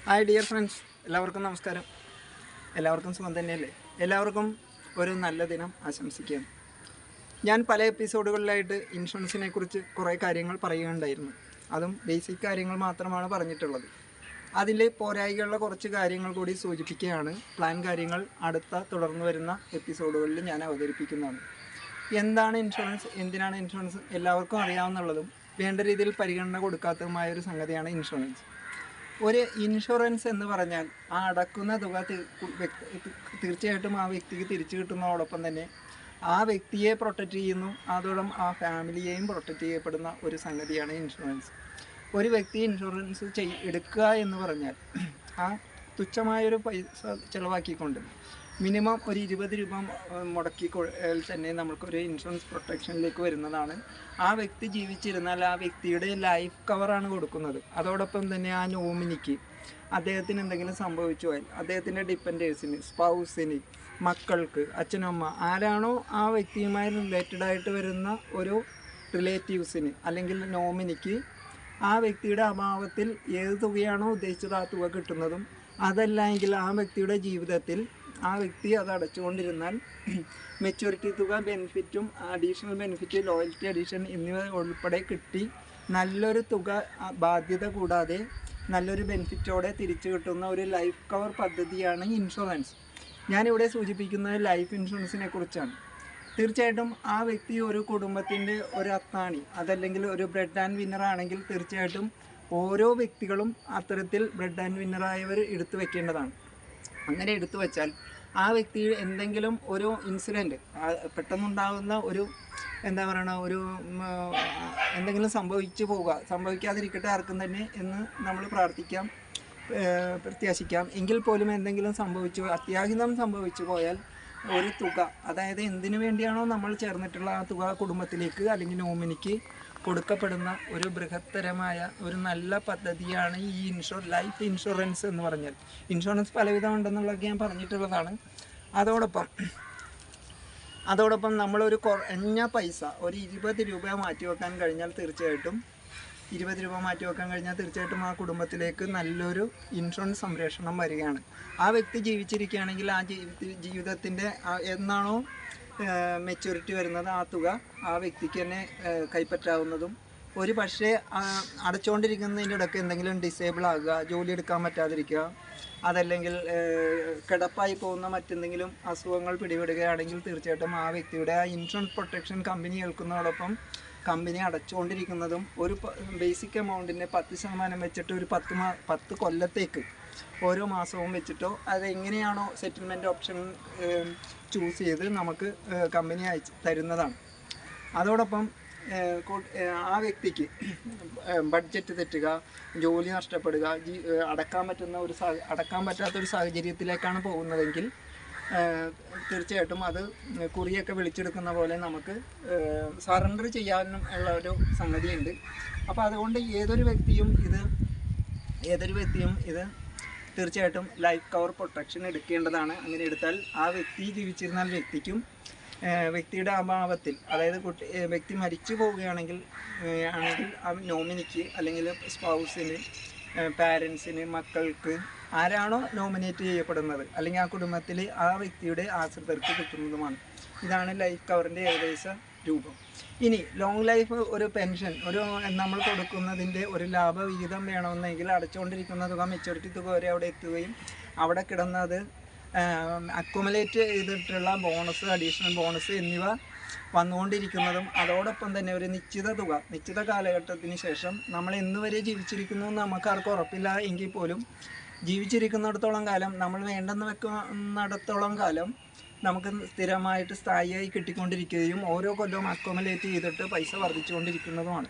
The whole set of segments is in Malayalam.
ഹായ് ഡിയർ ഫ്രണ്ട്സ്, എല്ലാവർക്കും നമസ്കാരം. എല്ലാവർക്കും സുഖം തന്നെയല്ലേ? എല്ലാവർക്കും ഒരു നല്ല ദിനം ആശംസിക്കുകയാണ്. ഞാൻ പല എപ്പിസോഡുകളിലായിട്ട് ഇൻഷുറൻസിനെ കുറിച്ച് കുറേ കാര്യങ്ങൾ പറയുകയുണ്ടായിരുന്നു. അതും ബേസിക് കാര്യങ്ങൾ മാത്രമാണ് പറഞ്ഞിട്ടുള്ളത്. അതിൽ പോരായികളുടെ കുറച്ച് കാര്യങ്ങൾ കൂടി സൂചിപ്പിക്കുകയാണ്. പ്ലാൻ കാര്യങ്ങൾ തുടർന്ന് വരുന്ന എപ്പിസോഡുകളിൽ ഞാൻ അവതരിപ്പിക്കുന്നതാണ്. എന്താണ് ഇൻഷുറൻസ്, എന്തിനാണ് ഇൻഷുറൻസ് എല്ലാവർക്കും അറിയാവുന്നുള്ളതും വേണ്ട രീതിയിൽ പരിഗണന കൊടുക്കാത്തതുമായ ഒരു സംഗതിയാണ് ഇൻഷുറൻസ്. ഒരു ഇൻഷുറൻസ് എന്ന് പറഞ്ഞാൽ ആ അടക്കുന്ന തുക തീർച്ചയായിട്ടും ആ വ്യക്തിക്ക് തിരിച്ചു കിട്ടുന്നതോടൊപ്പം തന്നെ ആ വ്യക്തിയെ പ്രൊട്ടക്റ്റ് ചെയ്യുന്നു, അതോടൊപ്പം ആ ഫാമിലിയെയും പ്രൊട്ടക്റ്റ് ചെയ്യപ്പെടുന്ന ഒരു സംഗതിയാണ് ഇൻഷുറൻസ്. ഒരു വ്യക്തി ഇൻഷുറൻസ് എടുക്കുക എന്ന് പറഞ്ഞാൽ ആ തുച്ഛമായൊരു പൈസ ചിലവാക്കിക്കൊണ്ട് മിനിമം ഒരു 20 രൂപ മുടക്കി തന്നെ നമുക്കൊരു ഇൻഷുറൻസ് പ്രൊട്ടക്ഷനിലേക്ക് വരുന്നതാണ്. ആ വ്യക്തി ജീവിച്ചിരുന്നാൽ ആ വ്യക്തിയുടെ ലൈഫ് കവറാണ് കൊടുക്കുന്നത്. അതോടൊപ്പം തന്നെ ആ നോമിനിക്ക് അദ്ദേഹത്തിന് എന്തെങ്കിലും സംഭവിച്ചു പോയാൽ അദ്ദേഹത്തിൻ്റെ ഡിപ്പെൻഡേഴ്സിന്, സ്പൗസിന്, മക്കൾക്ക്, അച്ഛനമ്മ ആരാണോ ആ വ്യക്തിയുമായി റിലേറ്റഡായിട്ട് വരുന്ന ഒരു റിലേറ്റീവ്സിന് അല്ലെങ്കിൽ നോമിനിക്ക് ആ വ്യക്തിയുടെ അഭാവത്തിൽ ഏത് തുകയാണോ ഉദ്ദേശിച്ചത് ആ തുക കിട്ടുന്നതും, അതല്ല എങ്കിൽ ആ വ്യക്തിയുടെ ജീവിതത്തിൽ ആ വ്യക്തി അത് അടച്ചുകൊണ്ടിരുന്നാൽ മെച്യൂരിറ്റി തുക, ബെനിഫിറ്റും അഡീഷണൽ ബെനിഫിറ്റ്, ലോയൽറ്റി അഡീഷൻ എന്നിവ ഉൾപ്പെടെ കിട്ടി നല്ലൊരു തുക ബാധ്യത കൂടാതെ നല്ലൊരു ബെനിഫിറ്റോടെ തിരിച്ചു കിട്ടുന്ന ഒരു ലൈഫ് കവർ പദ്ധതിയാണ് ഇൻഷുറൻസ്. ഞാനിവിടെ സൂചിപ്പിക്കുന്നത് ലൈഫ് ഇൻഷുറൻസിനെ കുറിച്ചാണ്. തീർച്ചയായിട്ടും ആ വ്യക്തി ഒരു കുടുംബത്തിൻ്റെ ഒരു അത്താണി, അതല്ലെങ്കിൽ ഒരു ബ്രെഡ് ആൻഡ് വിന്നർ ആണെങ്കിൽ തീർച്ചയായിട്ടും ഓരോ വ്യക്തികളും അത്തരത്തിൽ ബ്രെഡ് ആൻഡ് വിന്നറായവർ എടുത്തു വെക്കേണ്ടതാണ്. അങ്ങനെ എടുത്തു വെച്ചാൽ ആ വ്യക്തി എന്തെങ്കിലും ഒരു ഇൻസിഡൻറ്റ് പെട്ടെന്നുണ്ടാകുന്ന ഒരു ഒരു എന്തെങ്കിലും സംഭവിക്കാതിരിക്കട്ടെ ആർക്കും തന്നെ എന്ന് നമ്മൾ പ്രത്യാശിക്കാം. എങ്കിൽ പോലും എന്തെങ്കിലും അത്യാഹിതം സംഭവിച്ചു പോയാൽ ഒരു തുക, അതായത് എന്തിനു വേണ്ടിയാണോ നമ്മൾ ചേർന്നിട്ടുള്ള ആ തുക കുടുംബത്തിലേക്ക് അല്ലെങ്കിൽ നോമിനിക്ക് കൊടുക്കപ്പെടുന്ന ഒരു ബൃഹത്തരമായ ഒരു നല്ല പദ്ധതിയാണ് ഈ ലൈഫ് ഇൻഷുറൻസ് എന്ന് പറഞ്ഞാൽ. ഇൻഷുറൻസ് പലവിധം ഉണ്ടെന്നുള്ളതൊക്കെ ഞാൻ പറഞ്ഞിട്ടുള്ളതാണ്. അതോടൊപ്പം നമ്മളൊരു കുറഞ്ഞ പൈസ ഒരു 20 രൂപ മാറ്റിവെക്കാൻ കഴിഞ്ഞാൽ തീർച്ചയായിട്ടും ആ കുടുംബത്തിലേക്ക് നല്ലൊരു ഇൻഷുറൻസ് സംരക്ഷണം വരികയാണ്. ആ വ്യക്തി ജീവിച്ചിരിക്കുകയാണെങ്കിൽ ആ ജീവിതത്തിൻ്റെ എന്നാണോ മെച്യൂരിറ്റി വരുന്നത് ആ തുക ആ വ്യക്തിക്ക് തന്നെ കൈപ്പറ്റാവുന്നതും, ഒരു പക്ഷേ അടച്ചുകൊണ്ടിരിക്കുന്നതിൻ്റെ ഇടയ്ക്ക് എന്തെങ്കിലും ഡിസേബിൾ ആകുക, ജോലി എടുക്കാൻ പറ്റാതിരിക്കുക, അതല്ലെങ്കിൽ കിടപ്പായി പോകുന്ന മറ്റെന്തെങ്കിലും അസുഖങ്ങൾ പിടിപെടുകയാണെങ്കിൽ തീർച്ചയായിട്ടും ആ വ്യക്തിയുടെ ആ ഇൻഷുറൻസ് പ്രൊട്ടക്ഷൻ കമ്പനി ഏൽക്കുന്നതോടൊപ്പം കമ്പനി അടച്ചുകൊണ്ടിരിക്കുന്നതും ഒരു ബേസിക് എമൗണ്ടിൻ്റെ 10% വെച്ചിട്ട് ഒരു 10 കൊല്ലത്തേക്ക് ഓരോ മാസവും വെച്ചിട്ടോ അതെങ്ങനെയാണോ സെറ്റിൽമെൻറ്റ് ഓപ്ഷൻ ചൂസ് ചെയ്ത് നമുക്ക് കമ്പനി അയച്ച് തരുന്നതാണ്. അതോടൊപ്പം ആ വ്യക്തിക്ക് ബഡ്ജറ്റ് തെറ്റുക, ജോലി നഷ്ടപ്പെടുക, അടക്കാൻ പറ്റാത്തൊരു സാഹചര്യത്തിലേക്കാണ് പോകുന്നതെങ്കിൽ തീർച്ചയായിട്ടും അത് കുറിയൊക്കെ വിളിച്ചെടുക്കുന്ന പോലെ നമുക്ക് സറണ്ടർ ചെയ്യാനും ഉള്ള ഒരു സംഗതിയുണ്ട്. അപ്പോൾ അതുകൊണ്ട് ഏതൊരു വ്യക്തിയും ഇത് തീർച്ചയായിട്ടും ലൈഫ് കവർ പ്രൊട്ടക്ഷൻ എടുക്കേണ്ടതാണ്. അങ്ങനെ എടുത്താൽ ആ വ്യക്തി ജീവിച്ചിരുന്നാൽ വ്യക്തിയുടെ അഭാവത്തിൽ, അതായത് വ്യക്തി മരിച്ചു പോവുകയാണെങ്കിൽ ആ നോമിനിക്ക് അല്ലെങ്കിൽ സ്പൗസിന്, പാരൻസിന്, മക്കൾക്ക് ആരാണോ നോമിനേറ്റ് ചെയ്യപ്പെടുന്നത് അല്ലെങ്കിൽ ആ കുടുംബത്തിൽ ആ വ്യക്തിയുടെ ആശ്രിതർക്ക് കിട്ടുന്നതുമാണ്. ഇതാണ് ലൈഫ് കവറിൻ്റെ ഏകദേശ രൂപം. ഇനി ലോങ് ലൈഫ് ഒരു പെൻഷൻ നമ്മൾ കൊടുക്കുന്നതിൻ്റെ ഒരു ലാഭവിഹിതം വേണമെന്നെങ്കിൽ അടച്ചുകൊണ്ടിരിക്കുന്ന തുക മെച്യൂരിറ്റി തുക വരെ അവിടെ എത്തുകയും അവിടെ കിടന്നത് അക്യുമുലേറ്റ് ചെയ്തിട്ടുള്ള ബോണസ്, അഡീഷണൽ ബോണസ് എന്നിവ വന്നുകൊണ്ടിരിക്കുന്നതും, അതോടൊപ്പം തന്നെ ഒരു നിശ്ചിത കാലഘട്ടത്തിന് ശേഷം നമ്മൾ എന്നുവരെ ജീവിച്ചിരിക്കുന്നു നമുക്ക് ആർക്കും ഉറപ്പില്ല എങ്കിൽ പോലും ജീവിച്ചിരിക്കുന്നിടത്തോളം കാലം, നമ്മൾ വേണ്ടെന്ന് വെക്കുന്നിടത്തോളം കാലം നമുക്ക് സ്ഥിരമായിട്ട് സ്ഥായിയായി കിട്ടിക്കൊണ്ടിരിക്കുകയും ഓരോ കൊല്ലവും അക്യുമുലേറ്റ് ചെയ്തിട്ട് പൈസ വർദ്ധിച്ചുകൊണ്ടിരിക്കുന്നതുമാണ്.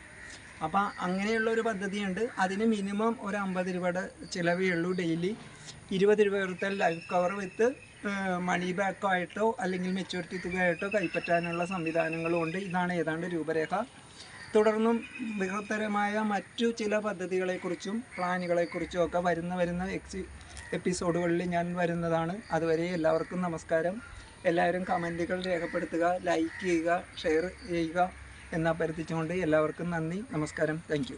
അപ്പോൾ അങ്ങനെയുള്ള ഒരു പദ്ധതിയുണ്ട്. അതിന് മിനിമം ഒരു 50 രൂപയുടെ ചിലവേ ഉള്ളൂ. ഡെയിലി 20 രൂപ കൊടുത്താൽ ലൈഫ് കവർ വിത്ത് മണി ബാക്കോ ആയിട്ടോ അല്ലെങ്കിൽ മെച്യൂരിറ്റി തുകയായിട്ടോ കൈപ്പറ്റാനുള്ള സംവിധാനങ്ങളും ഉണ്ട്. ഇതാണ് ഏതാണ്ട് രൂപരേഖ. തുടർന്നും ബൃഹത്തരമായ മറ്റു ചില പദ്ധതികളെക്കുറിച്ചും പ്ലാനുകളെക്കുറിച്ചും ഒക്കെ വരുന്ന എപ്പിസോഡുകളിൽ ഞാൻ വരുന്നതാണ്. അതുവരെ എല്ലാവർക്കും നമസ്കാരം. എല്ലാവരും കമൻറ്റുകൾ രേഖപ്പെടുത്തുക, ലൈക്ക് ചെയ്യുക, ഷെയർ ചെയ്യുക എന്ന് അഭ്യർത്ഥിച്ചുകൊണ്ട് എല്ലാവർക്കും നന്ദി, നമസ്കാരം, താങ്ക് യു.